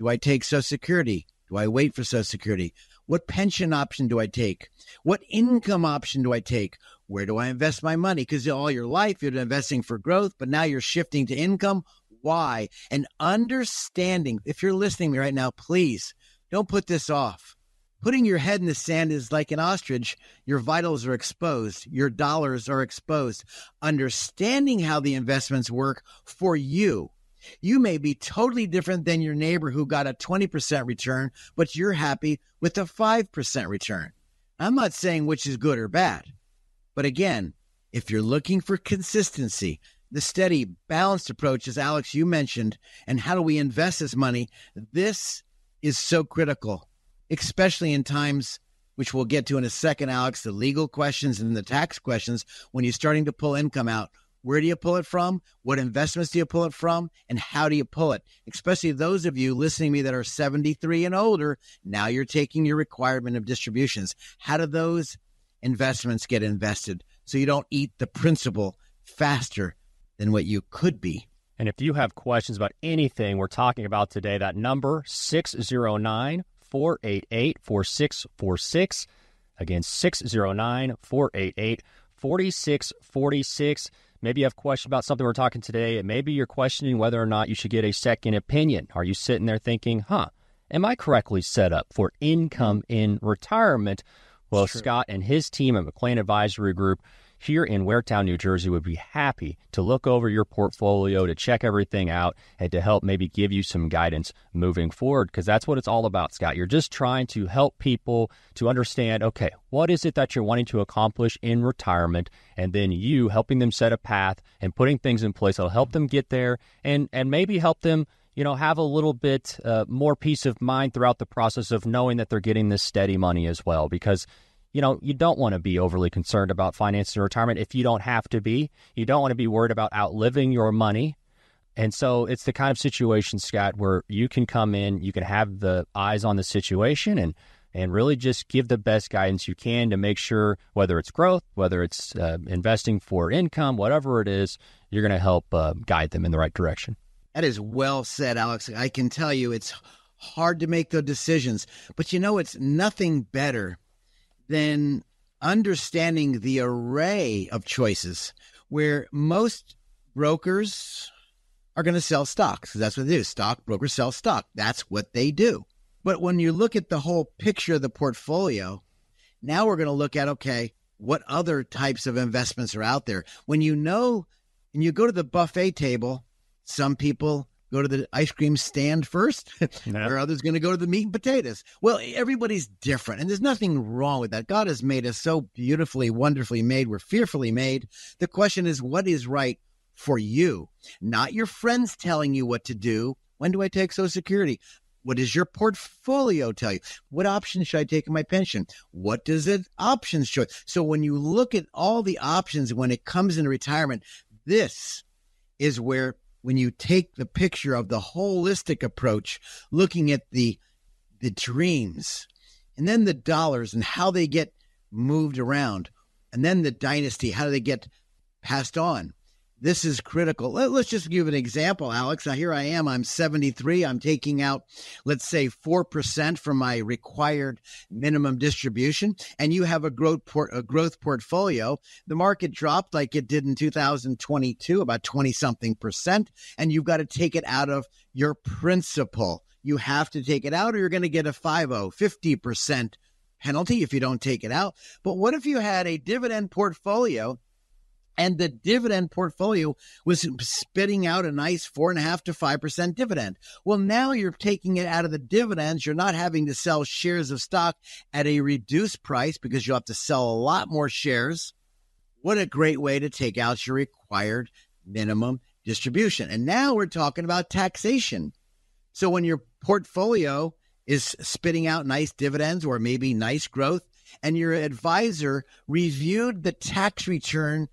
Do I take Social Security? Do I wait for Social Security? What pension option do I take? What income option do I take? Where do I invest my money? Because all your life you're investing for growth, but now you're shifting to income. Why? And understanding, if you're listening to me right now, please don't put this off. Putting your head in the sand is like an ostrich. Your vitals are exposed. Your dollars are exposed. Understanding how the investments work for you. You may be totally different than your neighbor who got a 20% return, but you're happy with a 5% return. I'm not saying which is good or bad. But again, if you're looking for consistency, the steady, balanced approach, as Alex, you mentioned, and how do we invest this money, this is so critical. Especially in times, which we'll get to in a second, Alex, the legal questions and the tax questions, when you're starting to pull income out. Where do you pull it from? What investments do you pull it from? And how do you pull it? Especially those of you listening to me that are 73 and older, now you're taking your requirement of distributions. How do those investments get invested so you don't eat the principal faster than what you could be? And if you have questions about anything we're talking about today, that number, 609-488-4646. Again, 609-488-4646. Maybe you have a question about something we're talking today, and maybe you're questioning whether or not you should get a second opinion. Are you sitting there thinking, am I correctly set up for income in retirement? Well, Scott and his team at McLean Advisory Group here in Waretown, New Jersey, would be happy to look over your portfolio, to check everything out, and to help maybe give you some guidance moving forward, because that's what it's all about, Scott. You're just trying to help people to understand, okay, what is it that you're wanting to accomplish in retirement, and then you helping them set a path and putting things in place that'll help them get there and maybe help them have a little bit more peace of mind throughout the process of knowing that they're getting this steady money as well. Because, you don't want to be overly concerned about finances in retirement if you don't have to be. You don't want to be worried about outliving your money. And so it's the kind of situation, Scott, where you can come in, you can have the eyes on the situation and really just give the best guidance you can to make sure, whether it's growth, whether it's investing for income, whatever it is, you're going to help guide them in the right direction. That is well said, Alex. I can tell you it's hard to make those decisions, but it's nothing better than understanding the array of choices where most brokers are going to sell stocks, because that's what they do. Stock brokers sell stock. That's what they do. But when you look at the whole picture of the portfolio, now we're going to look at, okay, what other types of investments are out there? When you go to the buffet table, some people go to the ice cream stand first, or others going to go to the meat and potatoes. Well, everybody's different, and there's nothing wrong with that. God has made us so beautifully, wonderfully made. We're fearfully made. The question is, what is right for you? Not your friends telling you what to do. When do I take Social Security? What does your portfolio tell you? What options should I take in my pension? What does it options show? So when you look at all the options when it comes into retirement, this is where, when you take the picture of the holistic approach, looking at the dreams, and then the dollars and how they get moved around, and then the dynasty, how do they get passed on? This is critical. Let's just give an example, Alex. Now, here I am. I'm 73. I'm taking out, let's say, 4% from my required minimum distribution, and you have a growth portfolio. The market dropped like it did in 2022, about 20-something percent, and you've got to take it out of your principal. You have to take it out, or you're going to get a 50% penalty if you don't take it out. But what if you had a dividend portfolio, and the dividend portfolio was spitting out a nice 4.5% to 5% dividend? Well, now you're taking it out of the dividends. You're not having to sell shares of stock at a reduced price because you'll have to sell a lot more shares. What a great way to take out your required minimum distribution. And now we're talking about taxation. So when your portfolio is spitting out nice dividends or maybe nice growth, and your advisor reviewed the tax return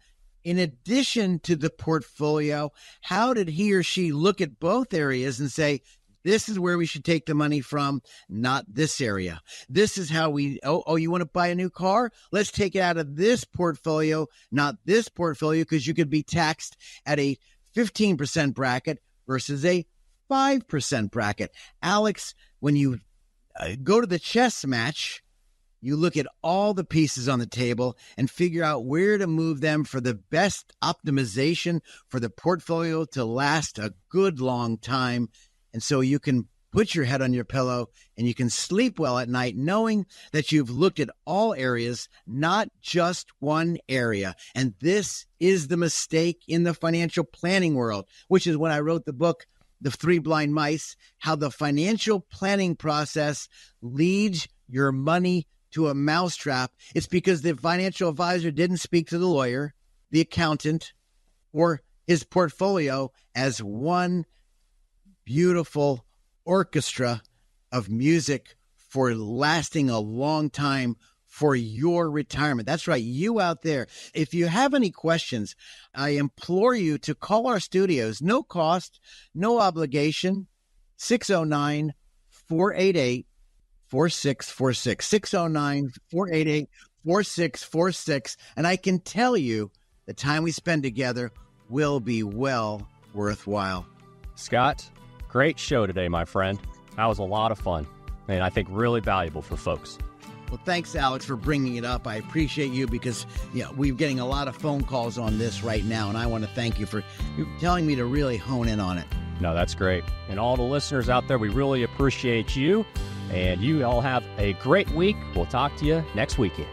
in addition to the portfolio, how did he or she look at both areas and say, this is where we should take the money from, not this area? This is how you want to buy a new car? Let's take it out of this portfolio, not this portfolio, because you could be taxed at a 15% bracket versus a 5% bracket. Alex, when you go to the chess match, you look at all the pieces on the table and figure out where to move them for the best optimization for the portfolio to last a good long time. And so you can put your head on your pillow and you can sleep well at night knowing that you've looked at all areas, not just one area. And this is the mistake in the financial planning world, which is when I wrote the book, The Three Blind Mice, how the financial planning process leads your money to a mousetrap. It's because the financial advisor didn't speak to the lawyer, the accountant, or his portfolio as one beautiful orchestra of music for lasting a long time for your retirement. That's right, you out there. If you have any questions, I implore you to call our studios. No cost, no obligation. 609-488-4646. 609-488-4646. And I can tell you the time we spend together will be well worthwhile. Scott, great show today, my friend. That was a lot of fun, and I think really valuable for folks. Well, thanks, Alex, for bringing it up. I appreciate you because we're getting a lot of phone calls on this right now, and I want to thank you for telling me to really hone in on it. No, that's great. And all the listeners out there, we really appreciate you, and you all have a great week. We'll talk to you next weekend.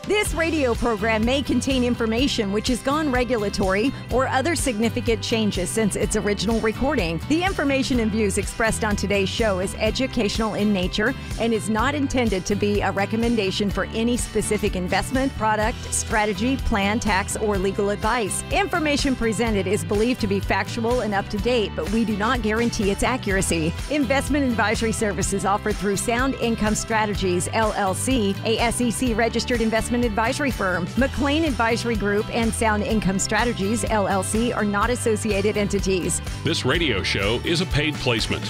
This radio program may contain information which has gone regulatory or other significant changes since its original recording. The information and views expressed on today's show is educational in nature and is not intended to be a recommendation for any specific investment, product, strategy, plan, tax, or legal advice. Information presented is believed to be factual and up to date, but we do not guarantee its accuracy. Investment advisory services offered through Sound Income Strategies, LLC, a SEC-registered investment advisory firm. McLean Advisory Group and Sound Income Strategies, LLC, are not associated entities. This radio show is a paid placement.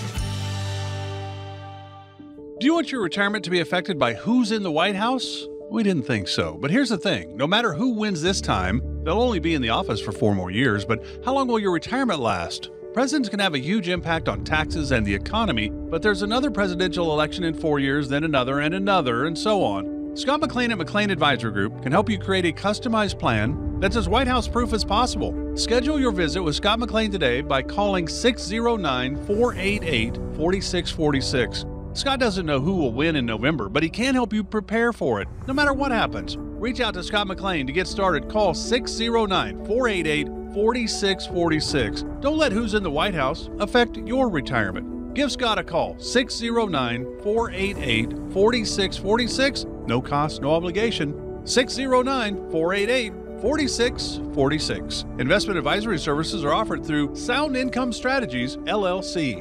Do you want your retirement to be affected by who's in the White House? We didn't think so. But here's the thing. No matter who wins this time, they'll only be in the office for 4 more years. But how long will your retirement last? Presidents can have a huge impact on taxes and the economy, but there's another presidential election in 4 years, then another, and so on. Scott McLean at McLean Advisory Group can help you create a customized plan that's as White House proof as possible. Schedule your visit with Scott McLean today by calling 609-488-4646. Scott doesn't know who will win in November, but he can help you prepare for it, no matter what happens. Reach out to Scott McLean to get started. Call 609-488-4646. Don't let who's in the White House affect your retirement. Give Scott a call, 609-488-4646. No cost, no obligation. 609-488-4646. Investment advisory services are offered through Sound Income Strategies, LLC.